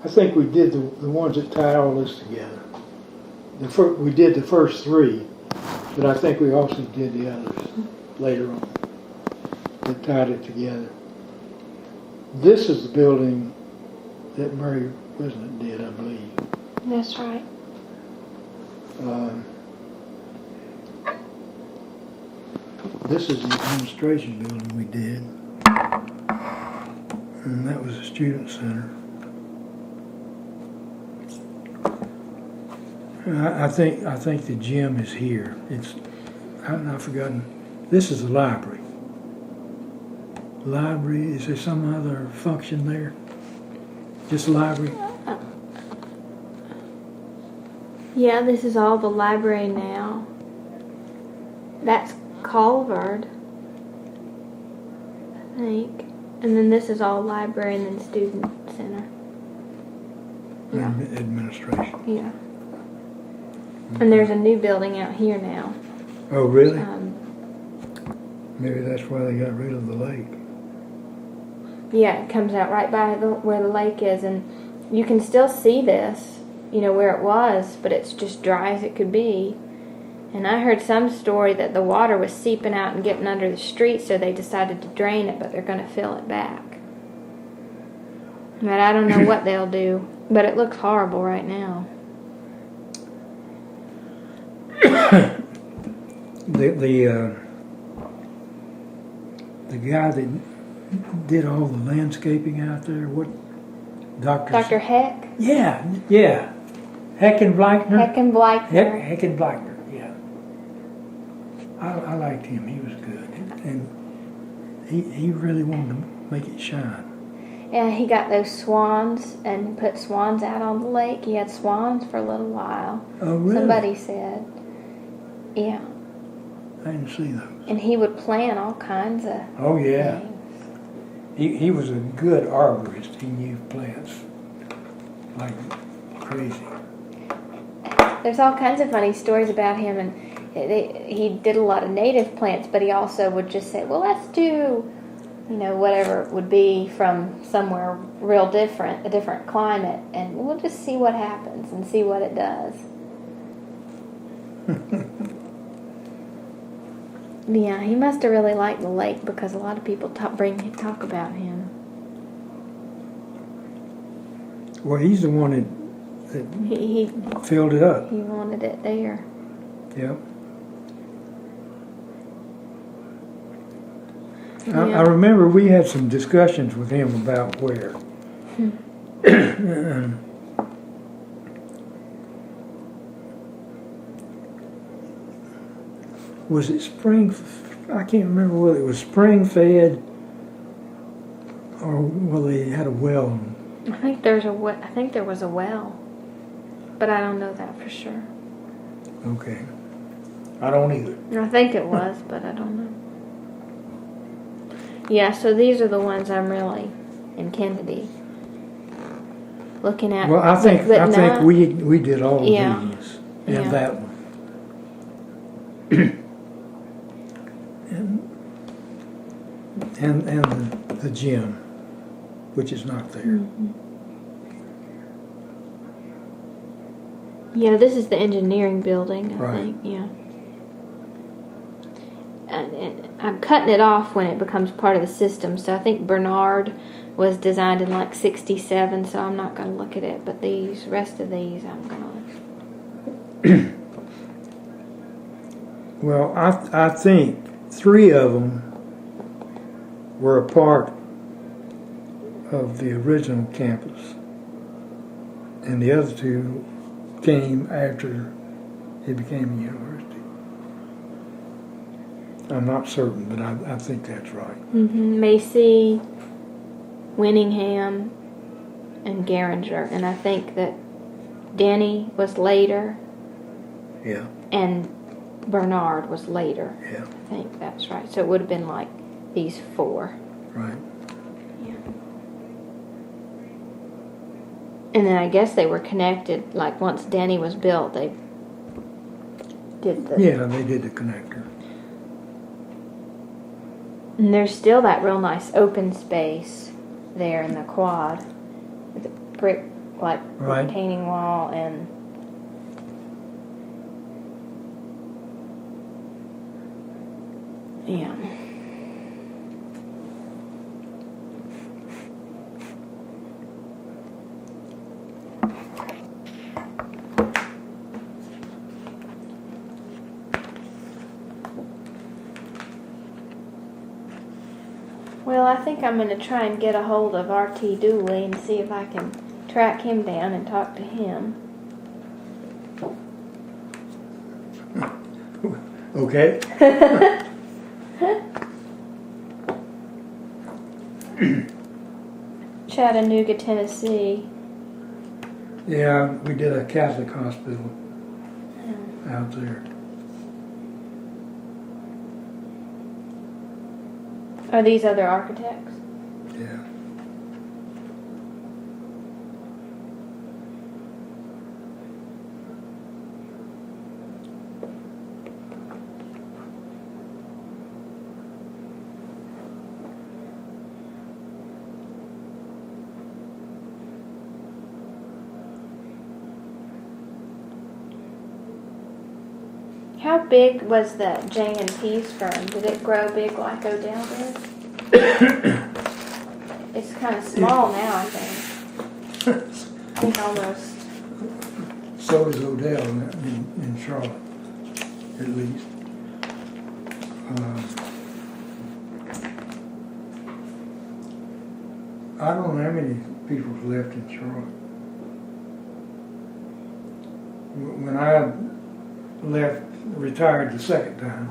I think we did the ones that tied all this together. We did the first three, but I think we also did the others later on that tied it together. This is the building that Mary Wisnett did, I believe. That's right. This is the administration building we did, and that was the student center. I think the gym is here. I've forgotten. This is the library. Library. Is there some other function there? Just library. Yeah, this is all the library now. That's Culvard, I think. And then this is all library and then student center. Yeah. Administration. Yeah. And there's a new building out here now. Oh, really? Maybe that's why they got rid of the lake. Yeah, it comes out right by where the lake is, and you can still see this, you know, where it was, but it's just dry as it could be. And I heard some story that the water was seeping out and getting under the street, so they decided to drain it, but they're going to fill it back. But I don't know what they'll do, but it looks horrible right now. The guy that did all the landscaping out there, what Dr. Heck? Yeah. Heckenbleichner? Heckenbleichner. Heckenbleichner, yeah. I liked him. He was good. And he really wanted to make it shine. Yeah, he got those swans and put swans out on the lake. He had swans for a little while. Oh, really? Somebody said. Yeah. I didn't see those. And he would plant all kinds of yeah. things. He was a good arborist. He knew plants like crazy. There's all kinds of funny stories about him, and he did a lot of native plants, but he also would just say, well, let's do, you know, whatever it would be from somewhere real different, a different climate, and we'll just see what happens and see what it does. Yeah, he must have really liked the lake because a lot of people talk about him. Well, he's the one that He filled it up. He wanted it there. Yep. Yeah. I remember we had some discussions with him about where. Was it spring? I can't remember whether it was spring fed or whether they had a well. I think there was a well, but I don't know that for sure. Okay. I don't either. I think it was, but I don't know. Yeah, so these are the ones I'm really in Kennedy looking at. Well, I think we did all of these and Yeah. that one. and the gym, which is not there. Mm-hmm. Yeah, this is the engineering building, I think. Yeah. And I'm cutting it off when it becomes part of the system. So I think Bernard was designed in like '67, so I'm not going to look at it. But these rest of these, I'm going to. Well, I think 3 of them were a part of the original campus, and the other 2 came after it became a university. I'm not certain, but I think that's right. Mm-hmm. Macy, Winningham, and Garinger, and I think that Denny was later. Yeah. And Bernard was later. Yeah. I think that's right. So it would have been like these 4. Right. Yeah. And then I guess they were connected. Like once Denny was built, they did the. Yeah, they did the connector. And there's still that real nice open space there in the quad with the brick like Right. retaining wall and yeah. Well, I think I'm going to try and get a hold of R.T. Dooley and see if I can track him down and talk to him. Okay. Chattanooga, Tennessee. Yeah, we did a Catholic hospital out there. Are these other architects? Yeah. How big was the J&P's firm? Did it grow big like Odell did? It's kind of small now, I think. I think almost. So is Odell in Charlotte, at least. I don't know how many people's left in Charlotte. When I retired the second time,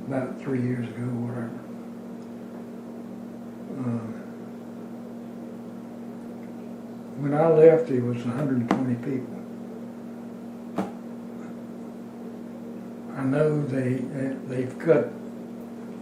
about 3 years ago, whatever. When I left, it was 120 people. I know they've cut,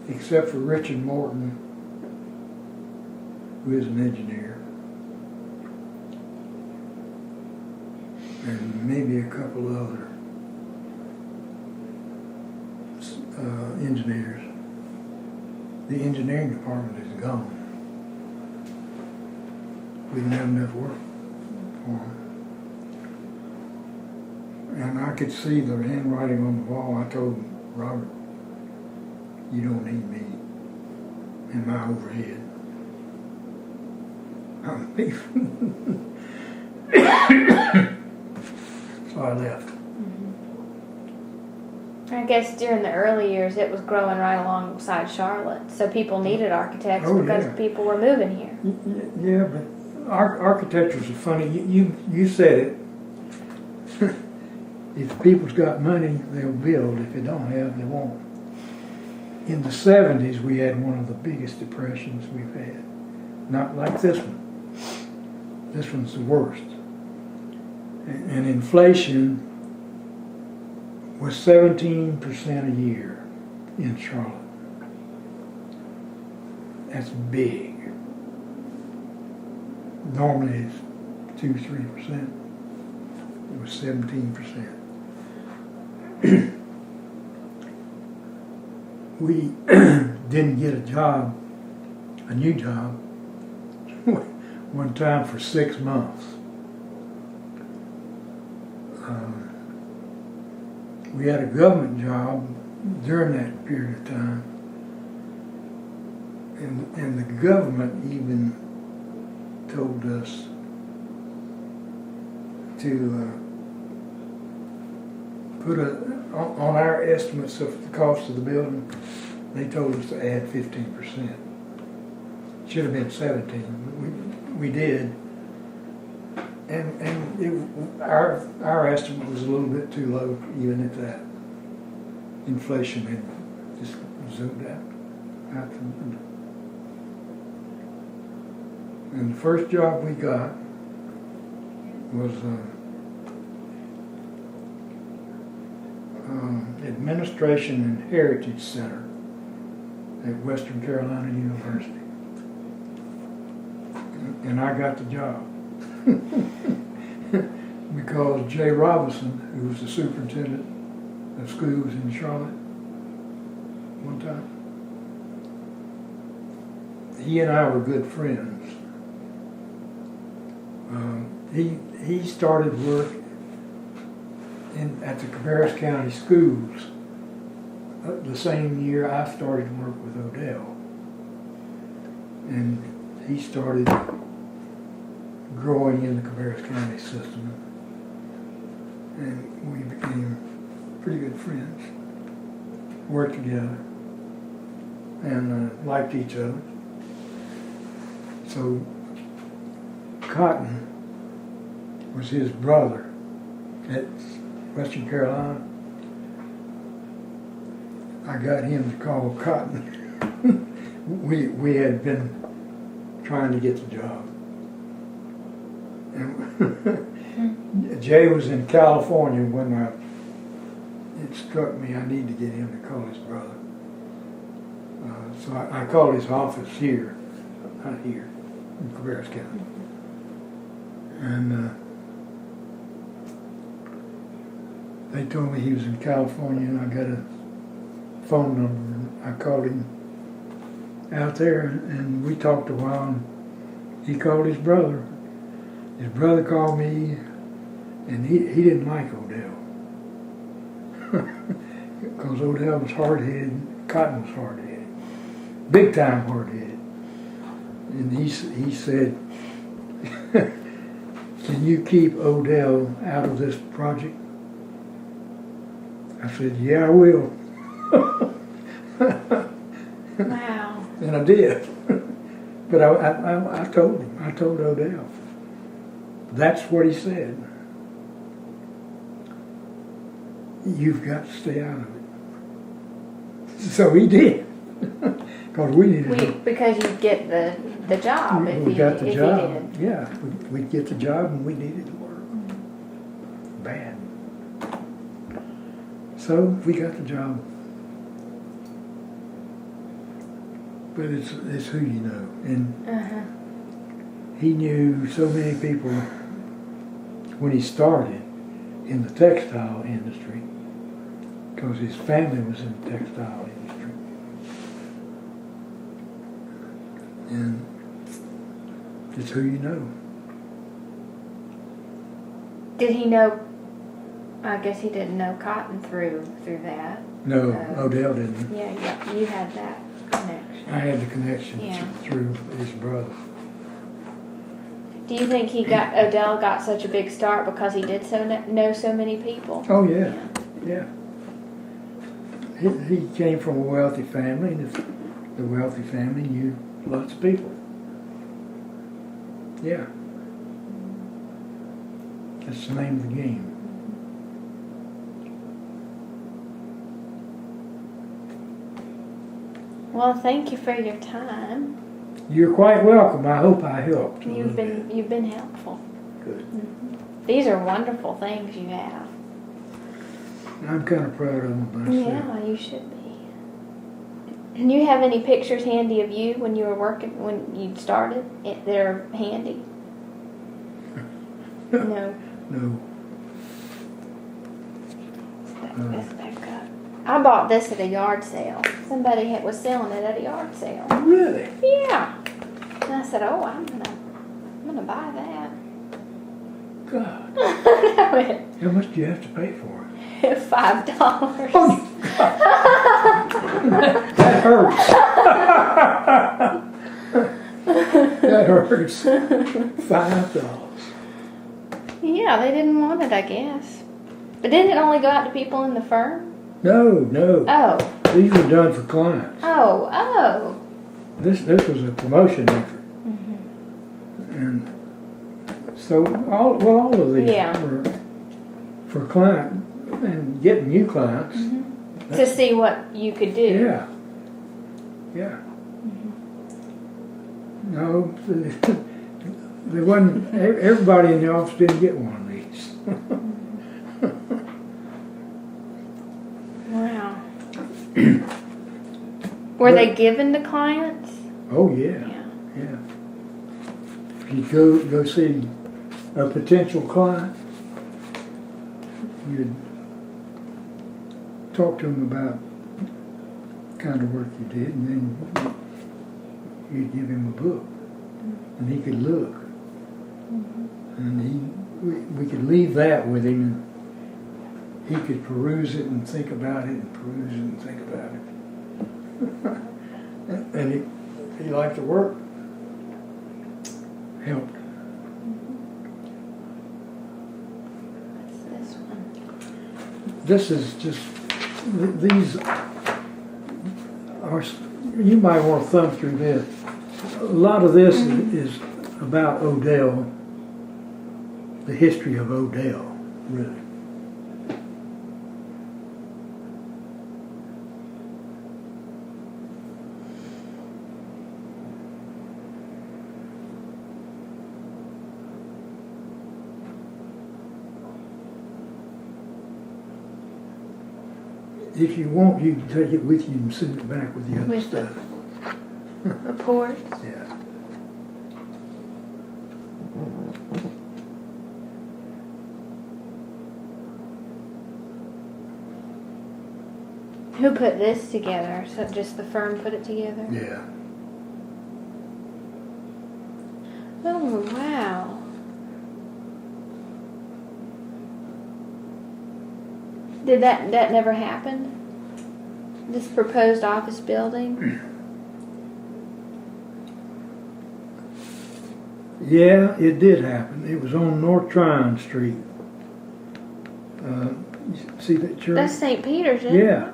except for Richard Morton, who is an engineer, and maybe a couple other engineers. The engineering department is gone. We didn't have enough work for them. And I could see the handwriting on the wall. I told Robert, you don't need me in my overhead. I'm leaving. So I left. I guess during the early years it was growing right alongside Charlotte, so people needed architects because people were moving here. Yeah, but architecture's a funny. You said it. If people's got money, they'll build. If they don't have, they won't. In the 70s, we had one of the biggest depressions we've had. Not like this one. This one's the worst. And inflation was 17% a year in Charlotte. That's big. Normally it's 2-3%. It was 17%. We didn't get a job, a new job, one time for 6 months. We had a government job during that period of time, and the government even told us to put on our estimates of the cost of the building, they told us to add 15%. Should have been 17%. We did, and our estimate was a little bit too low, even at that. Inflation had just zoomed out the window. And the first job we got was Administration and Heritage Center at Western Carolina University. And I got the job. Because Jay Robinson, who was the superintendent of schools in Charlotte one time, he and I were good friends. he started work at the Cabarrus County Schools the same year I started work with Odell. And he started growing in the Cabarrus County system. And we became pretty good friends, worked together, and liked each other. So Cotton was his brother at Western Carolina. I got him to call Cotton. we had been trying to get the job. And Jay was in California when it struck me I need to get him to call his brother. So I called his office here, not here, in Cabarrus County. And they told me he was in California, and I got a phone number, and I called him out there, and we talked a while, and he called his brother. His brother called me, and he didn't like Odell. Because Odell was hard-headed, and Cotton was hard-headed. Big time hard-headed. And he said, can you keep Odell out of this project? I said, yeah, I will. Wow. And I did. But I told him, I told Odell. That's what he said. You've got to stay out of it. So he did. Because we needed because you get the job if we you, got the if job. you did. Yeah, we'd get the job and we needed to work. Bad. So we got the job. But it's who you know. And he knew so many people when he started in the textile industry, because his family was in the textile industry. And it's who you know. Did he know? I guess he didn't know Cotton through that. No, Odell didn't. Yeah, you had that connection. I had the connection Yeah. through his brother. Do you think Odell got such a big start because he did know so many people? Oh yeah, yeah. He came from a wealthy family, and the wealthy family knew lots of people. Yeah. That's the name of the game. Well, thank you for your time. You're quite welcome. I hope I helped. You've been helpful. Good. These are wonderful things you have. I'm kind of proud of them myself. Yeah, you should be. Do you have any pictures handy of you when you were working, when you started? They're handy? No. No. Let's back up. I bought this at a yard sale. Somebody was selling it at a yard sale. Really? Yeah. And I said, "Oh, I'm gonna buy that." God. $5. How much do you have to pay for it? Oh, that hurts. That hurts. $5. Yeah, they didn't want it, I guess. But didn't it only go out to people in the firm? No. Oh. These were done for clients. Oh. This was a promotion effort. And so all of these were for client and getting new clients. To see what you could do. Yeah. No, there wasn't, everybody in the office didn't get one of these. Wow. Were they given to clients? Oh yeah. If you go see a potential client, you'd talk to him about the kind of work you did, and then you'd give him a book, and he could look And we could leave that with him, and he could peruse it and think about it, and peruse it and think about it. And he liked the work. Helped. What's this one? This is just, these are, you might want to thumb through this. A lot of this is about Odell, the history of Odell, really. If you want, you can take it with you and send it back with the other With stuff. the reports. Yeah. Who put this together? So just the firm put it together? Yeah. Oh, wow. Did that never happen? This proposed office building? Yeah, it did happen. It was on North Tryon Street. You see that church? That's St. Peter's, isn't it? Yeah.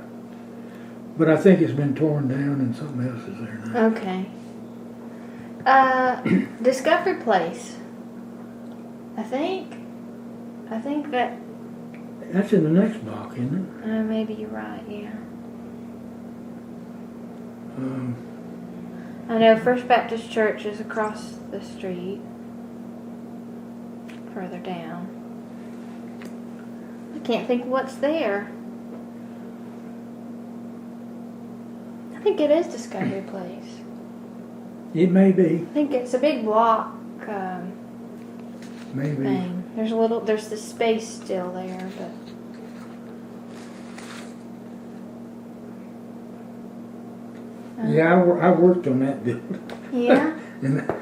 But I think it's been torn down and something else is there now. Okay. Discovery Place. I think that, That's in the next block, isn't it? maybe you're right, yeah. Um, I know First Baptist Church is across the street. Further down. I can't think what's there. I think it is Discovery Place. it may be. I think it's a big block Maybe. thing. There's the space still there, but Yeah, I worked on that building. yeah. And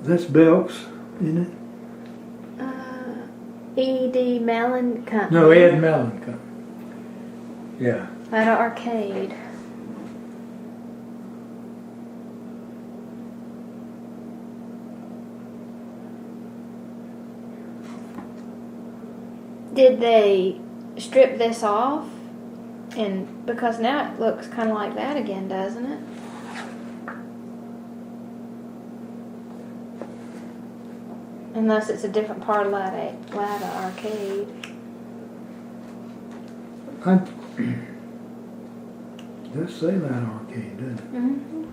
that's Belk's, isn't it? E.D. Mellon Company. No, Ed Mellon Company. Yeah. At an arcade. Did they strip this off? And because now it looks kind of like that again, doesn't it? Unless it's a different part of Lada Arcade. Does say that arcade, doesn't it? Mm-hmm.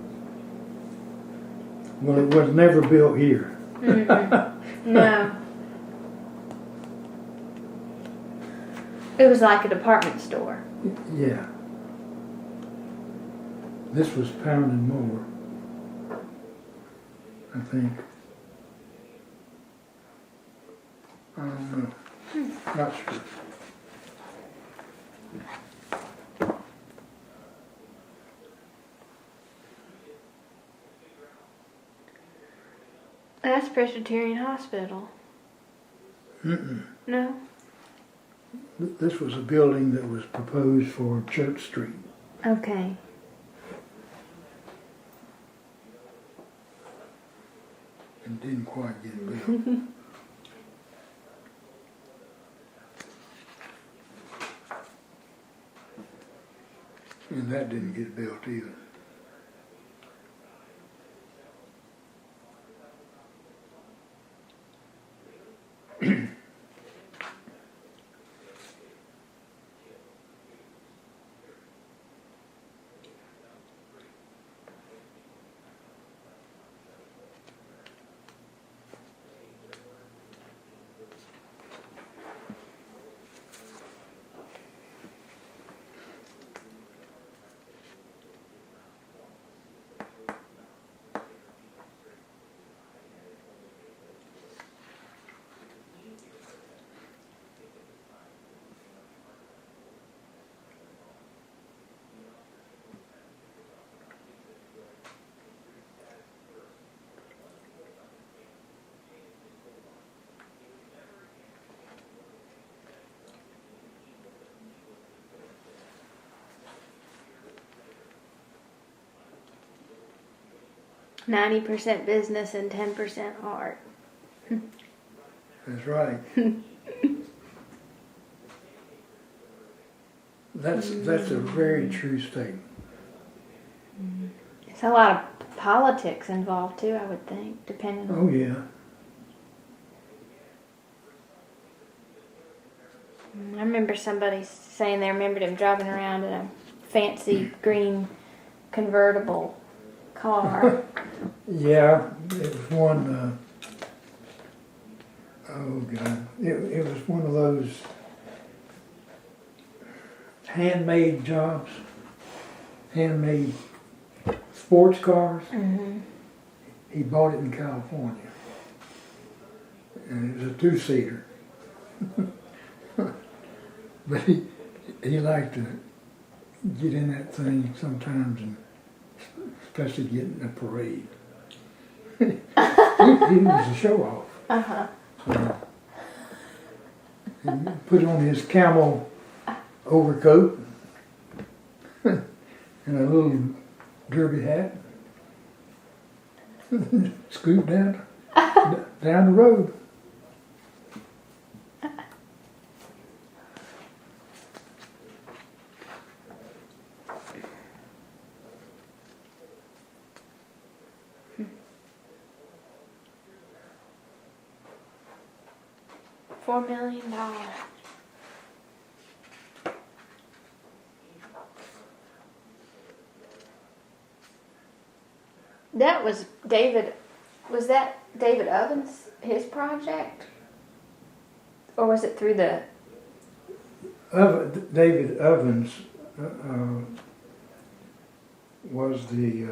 Well, it was never built here. No. It was like a department store. Yeah. This was Pound and More, I think. I don't know. Not sure. That's Presbyterian Hospital. Mm-mm. No? This was a building that was proposed for Church Street. Okay. And didn't quite get built. And that didn't get built either. 90% business and 10% art. That's right. That's a very true statement. It's a lot of politics involved too, I would think, depending on. Oh yeah. I remember somebody saying they remembered him driving around in a fancy green convertible car. Yeah, it was one. Oh God, it was one of those handmade jobs, handmade sports cars. Mm-hmm. He bought it in California, and it was a 2-seater. But he liked to get in that thing sometimes, and especially get in a parade. he was a show off. Uh-huh. So, he put on his camel overcoat and a little derby hat. Scoot down the road. $4 million. That was David. Was that David Ovens, his project? Or was it through the... David Ovens was the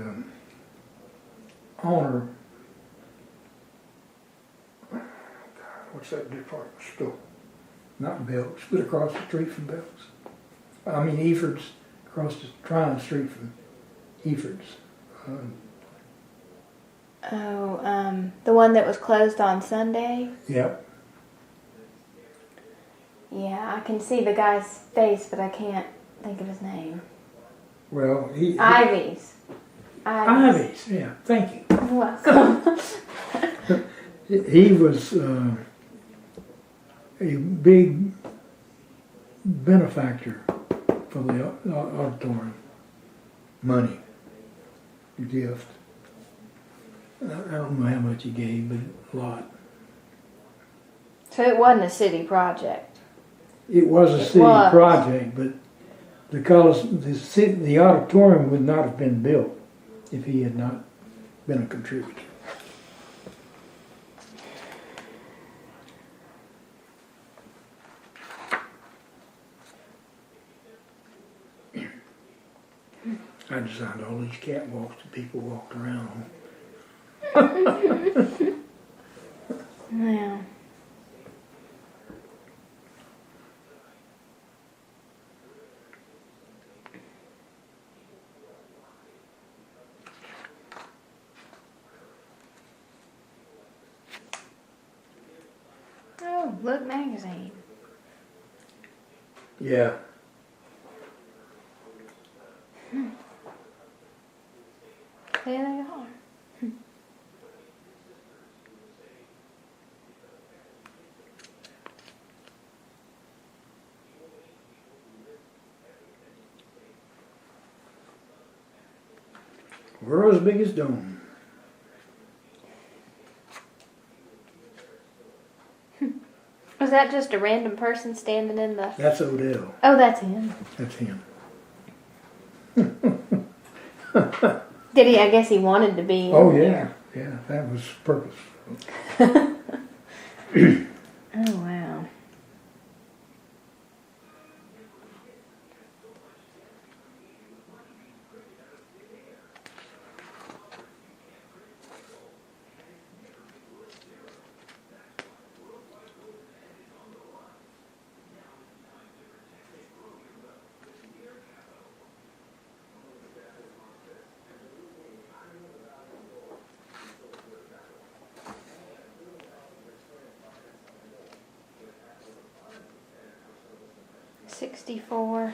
owner. What's that department store? Not Belks, but across the street from Belks. I mean Effords, across the Tryon Street from Effords. The one that was closed on Sunday? Yep. Yeah, I can see the guy's face, but I can't think of his name. Well, Ivy's. Ivy's, yeah, thank you. You're welcome. He was a big benefactor for the auditorium. Money, gift. I don't know how much he gave, but a lot. So it wasn't a city project. It was a city project, but the auditorium would not have been built if he had not been a contributor. I designed all these catwalks that people walked around on. Yeah. Oh, Look magazine. Yeah. There they are. World's biggest dome. Was that just a random person standing in the... That's Odell. Oh, that's him. That's him. Did he? I guess he wanted to be. Oh yeah, yeah. That was purposeful. Oh wow. $64.